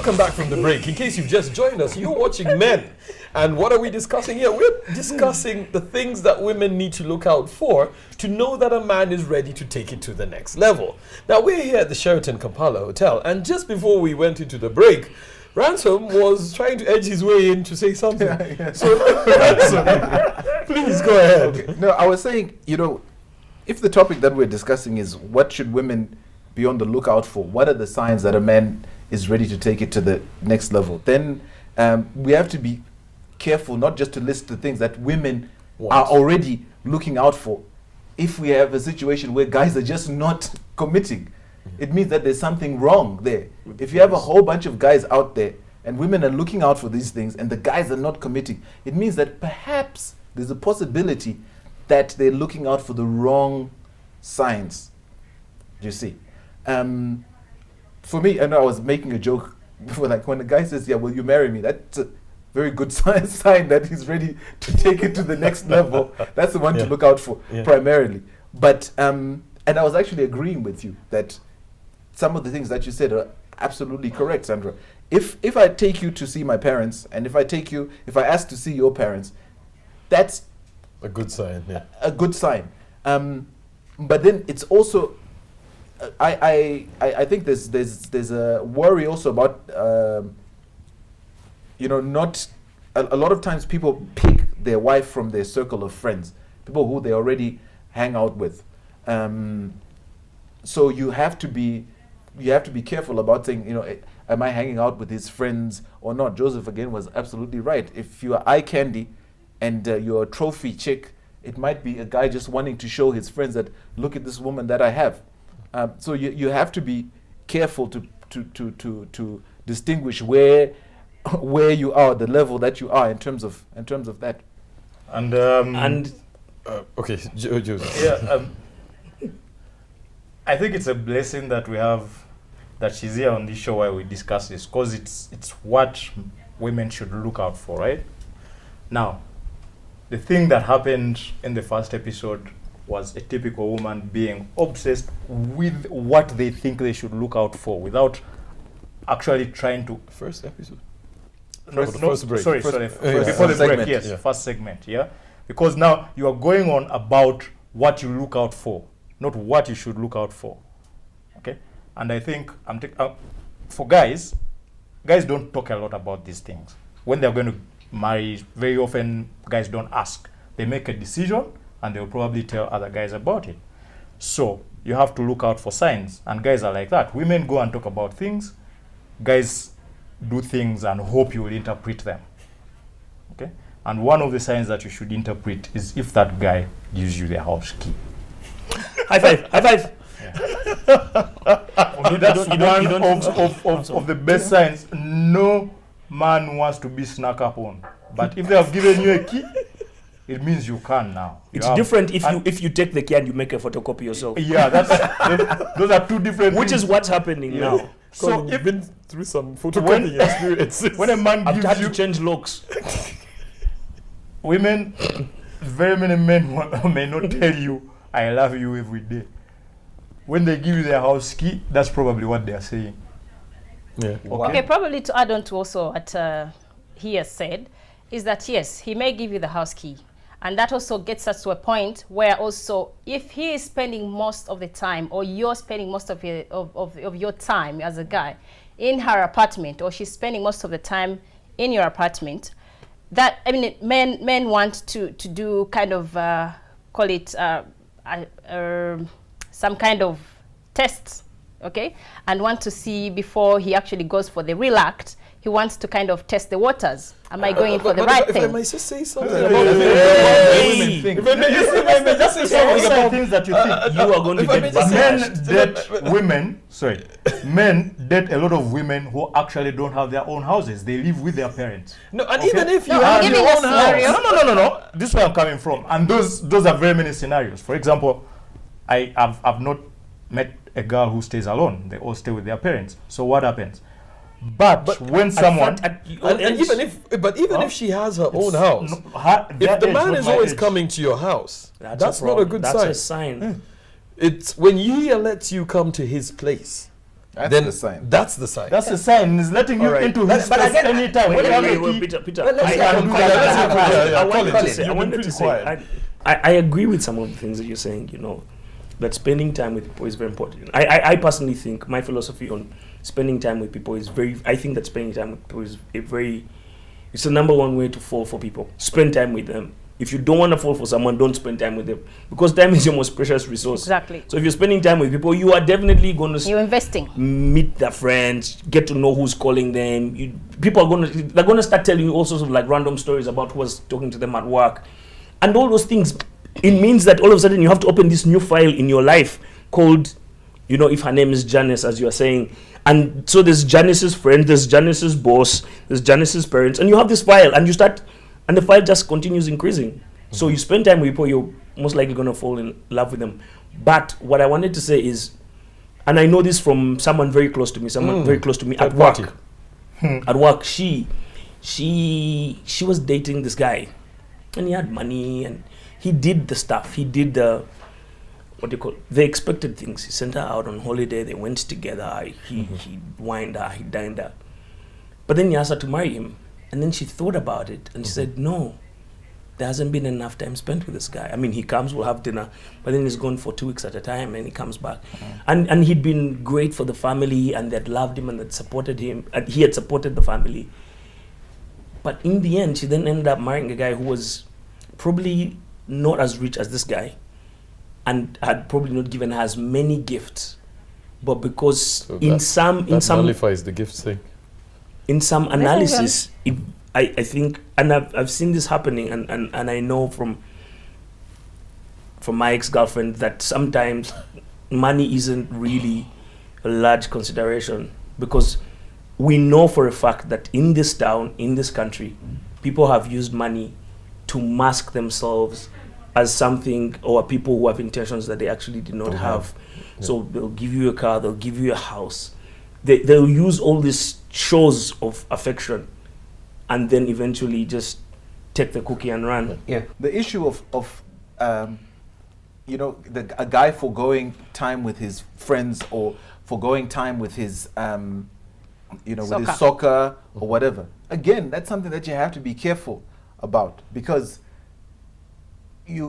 welcome back from the break. In case you've just joined us, you're watching Men. And what are we discussing here? We're discussing the things that women need to look out for to know that a man is ready to take it to the next level. Now, we're here at the Sheraton Kampala Hotel, and just before we went into the break, Ransom was trying to edge his way in to say something. Yeah. So, Ransom, please go ahead. Okay. No, I was saying, if the topic that we're discussing is what should women be on the lookout for, what are the signs that a man is ready to take it to the next level, then we have to be careful not just to list the things that women are already looking out for. If we have a situation where guys are just not committing, it means that there's something wrong there. If you have a whole bunch of guys out there and women are looking out for these things and the guys are not committing, it means that perhaps there's a possibility that they're looking out for the wrong signs. You see? For me, I know I was making a joke before, like when the guy says, yeah, will you marry me? That's a very good sign that he's ready to take it to the next level. That's the one to look out for primarily. But, and I was actually agreeing with you that some of the things that you said are absolutely correct, Sandra. If I take you to see my parents, and if I ask to see your parents, that's a good sign. Yeah. A good sign. But then it's also, I think there's a worry also about not a lot of times people pick their wife from their circle of friends, people who they already hang out with. So you have to be careful about saying, am I hanging out with his friends or not? Joseph again was absolutely right. If you are eye candy and you're a trophy chick, it might be a guy just wanting to show his friends that look at this woman that I have. So you have to be careful to distinguish where you are, the level that you are in terms of that. Okay, Joseph. Yeah. I think it's a blessing that we have that she's here on this show while we discuss this, because it's what women should look out for, right? Now, the thing that happened in the first episode was a typical woman being obsessed with what they think they should look out for without actually trying to... First episode? First break. Sorry. Before the break, yes. Yeah. First segment, yeah? Because now you are going on about what you look out for, not what you should look out for, okay? And I think for guys don't talk a lot about these things. When they're going to marry, very often guys don't ask. They make a decision and they'll probably tell other guys about it. So you have to look out for signs, and guys are like that. Women go and talk about things, guys do things and hope you will interpret them, okay? And one of the signs that you should interpret is if that guy gives you the house key. High five. That's one of the best signs. No man wants to be snuck up on. But if they have given you a key, it means you can now. It's different if you take the key and you make a photocopy yourself. Yeah, those are two different Which things. is what's happening now. So you've been through some photocopying experiences. When a man I've gives had you... to change locks. Women, very many men may not tell you, I love you every day. When they give you their house key, that's probably what they are saying. Yeah. Okay, probably to add on to also what he has said, is that yes, he may give you the house key. And that also gets us to a point where also, if he is spending most of the time, or you're spending most of your time as a guy in her apartment, or she's spending most of the time in your apartment, that, I mean, men want to do kind of, call it some kind of tests, okay? And want to see before he actually goes for the real act, he wants to kind of test the waters. Am I going for the right thing? If I may just say something about women think. If I may just say something about things that you think You are going to get Men date a lot of women who actually don't have their own houses. They live with their parents. No, and even if you I'm have giving your a own house. scenario. No. This is where I'm coming from. And those are very many scenarios. For example, I've not met a girl who stays alone. They all stay with their parents. So what happens? But when someone... even if she has her own house, if the man is always coming to your house, that's not a good sign. That's a sign. It's when he lets you come to his place. That's the sign. That's the sign. That's the sign. He's letting you into his space anytime. Peter, I wanted to say, I agree with some of the things that you're saying, that spending time with people is very important. I personally think my philosophy on spending time with people is I think that spending time with people is it's the number one way to fall for people. Spend time with them. If you don't want to fall for someone, don't spend time with them, because time is your most precious resource. Exactly. So if you're spending time with people, you are definitely going to you're investing. Meet their friends, get to know who's calling them. They're going to start telling you all sorts of like random stories about who was talking to them at work, and all those things. It means that all of a sudden you have to open this new file in your life called, if her name is Janice, as you are saying. And so there's Janice's friend, there's Janice's boss, there's Janice's parents, and you have this file, and you start, and the file just continues increasing. Mm-hmm. So you spend time with people, you're most likely going to fall in love with them. But what I wanted to say is, and I know this from someone very close to me, at work. At work, she was dating this guy, and he had money, and he did the stuff. He did the the expected things. He sent her out on holiday. They went together. He wined her. He dined her. But then he asked her to marry him. And then she thought about it. And she said, no, there hasn't been enough time spent with this guy. I mean, he comes, we'll have dinner. But then he's gone for 2 weeks at a time and he comes back. And he'd been great for the family, and they'd loved him and they'd supported him. And he had supported the family. But in the end, she then ended up marrying a guy who was probably not as rich as this guy, and had probably not given her as many gifts, but because that nullifies the gift thing. In some analysis, I think, and I've seen this happening, and I know from my ex-girlfriend that sometimes money isn't really a large consideration, because we know for a fact that in this town, in this country, people have used money to mask themselves as something, or people who have intentions that they actually did not have. Yeah. So they'll give you a car, they'll give you a house. They'll use all these shows of affection, and then eventually just take the cookie and run. Yeah. The issue of a guy foregoing time with his friends, or foregoing time with his with his soccer or whatever. Again, that's something that you have to be careful about, because I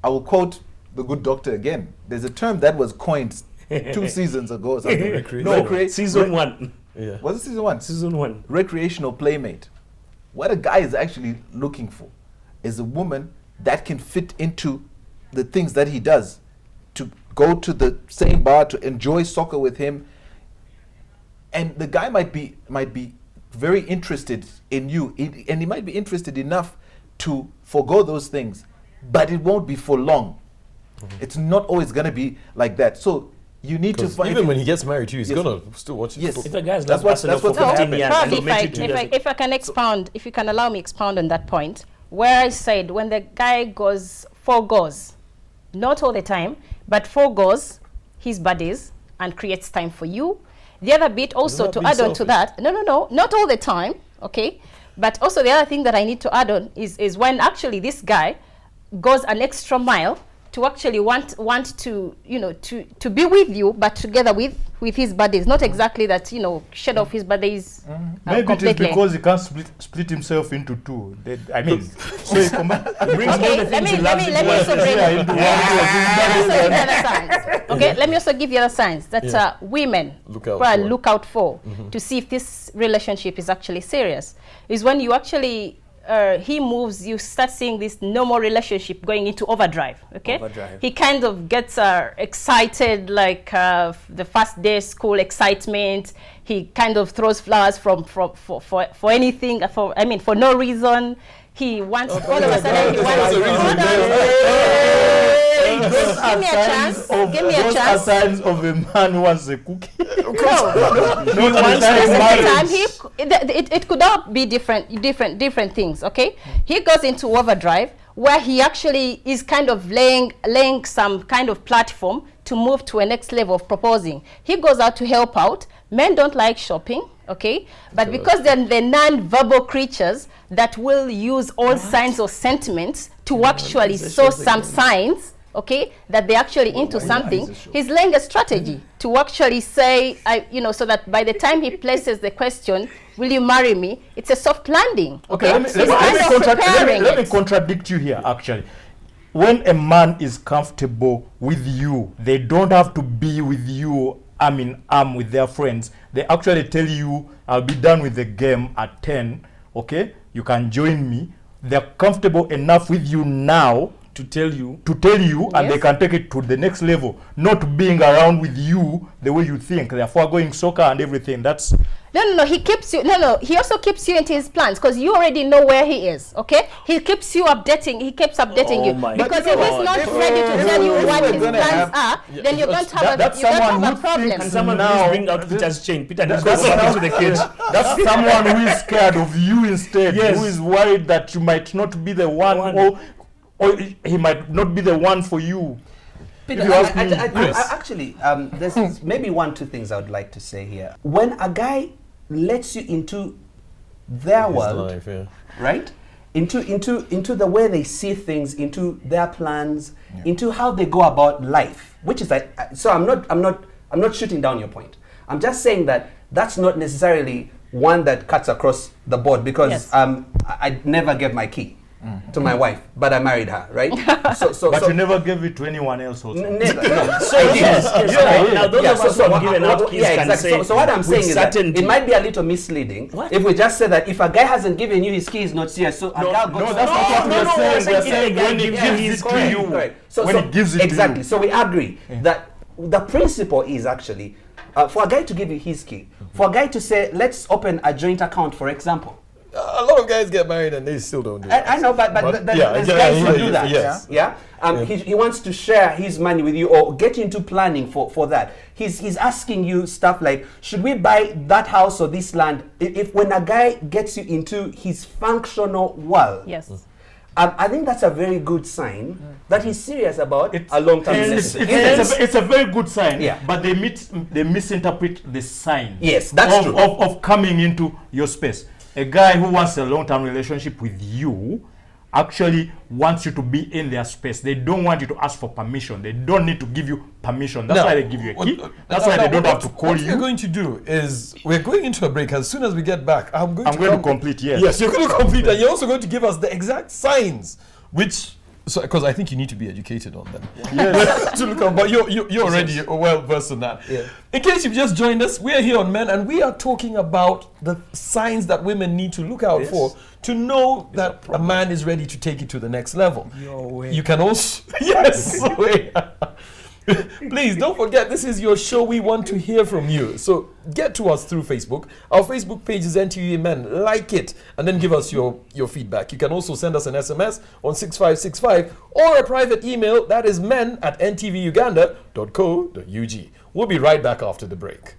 will quote the good doctor again. There's a term that was coined 2 seasons ago or something. Season 1. Yeah. Was it season 1? Season 1. Recreational playmate. What a guy is actually looking for is a woman that can fit into the things that he does, to go to the same bar, to enjoy soccer with him. And the guy might be very interested in you, and he might be interested enough to forego those things, but it won't be for long. It's not always going to be like that. So you need to find, even when he gets married to you, he's going to still watch it. Yes. If a guy's that's what's going to happen. If I can expound, if you can allow me expound on that point, where I said when the guy foregoes, not all the time, but foregoes his buddies and creates time for you. The other bit also to add on to that, no, not all the time, okay? But also the other thing that I need to add on is when actually this guy goes an extra mile to actually want to to be with you, but together with his buddies. Not exactly that shed off his buddies. Maybe it is because he can't split himself into two. I mean, so he brings all the things he loves. Let me also give the other signs that women look out for to see if this relationship is actually serious. Is when you actually you start seeing this normal relationship going into overdrive. He kind of gets excited, like the first day school excitement. He kind of throws flowers for anything, for no reason. He wants all of a sudden he wants give me a chance. Signs of a man who wants a cookie. It could all be different things. Okay, he goes into overdrive where he actually is kind of laying some kind of platform to move to a next level of proposing. He goes out to help out. Men don't like shopping, okay? But because they're the non-verbal creatures that will use all signs or sentiments to actually sow some signs okay, that they're actually into something, he's laying a strategy to actually say, so that by the time he places the question, will you marry me? It's a soft landing. Okay, let me contradict you here, actually. When a man is comfortable with you, they don't have to be with you arm in arm with their friends. They actually tell you, I'll be done with the game at 10, okay? You can join me. They're comfortable enough with you now to tell you, and they can take it to the next level, not being around with you the way you think. Therefore, going soccer and everything. That's no. He keeps you. No. He also keeps you into his plans because you already know where he is. Okay. He keeps you updating. He keeps updating you because if he's not ready to tell you what his plans are, then you're going to have a problem. And someone who bring out Peter's chain. Peter, that's to the cage. That's someone who is scared of you instead. Yes. Who is worried that you might not be the one. Or he might not be the one for you. Peter, actually, there's maybe 1-2 things I would like to say here. When a guy lets you into their world, life, right? Into the way they see things, into their plans, into how they go about life, which is like. So I'm not shooting down your point. I'm just saying that that's not necessarily one that cuts across the board because I never gave my key to my wife, but I married her, right? But you never gave it to anyone else also. Never, no. Now those of us who have given out keys can say. So what I'm saying is that it might be a little misleading if we just say that if a guy hasn't given you his keys, not serious. So that's not what we're saying. We're saying when he gives it to you. When he gives it to you. Exactly. So we agree that the principle is actually for a guy to give you his key, for a guy to say, let's open a joint account, for example. A lot of guys get married and they still don't do that. I know, but there's guys who do that. Yes. Yeah. He wants to share his money with you or get into planning for that. He's asking you stuff like, should we buy that house or this land? If when a guy gets you into his functional world, yes. I think that's a very good sign that he's serious about a long-term relationship. It's a very good sign, but they misinterpret the sign. Yes, that's true. Of coming into your space. A guy who wants a long-term relationship with you actually wants you to be in their space. They don't want you to ask for permission. They don't need to give you permission. That's why they give you a key. That's why they don't have to call you. What we're going to do is we're going into a break. As soon as we get back, I'm going to complete, yes. Yes, you're going to complete, and you're also going to give us the exact signs, because I think you need to be educated on them. Yes. To look up, but you're already well versed in that. Yeah. In case you've just joined us, we are here on Men, and we are talking about the signs that women need to look out for to know that a man is ready to take it to the next level. You can also Please don't forget, this is your show. We want to hear from you. So get to us through Facebook. Our Facebook page is NTV Men. Like it and then give us your feedback. You can also send us an SMS on 6565 or a private email that is men@ntvuganda.co.ug. We'll be right back after the break.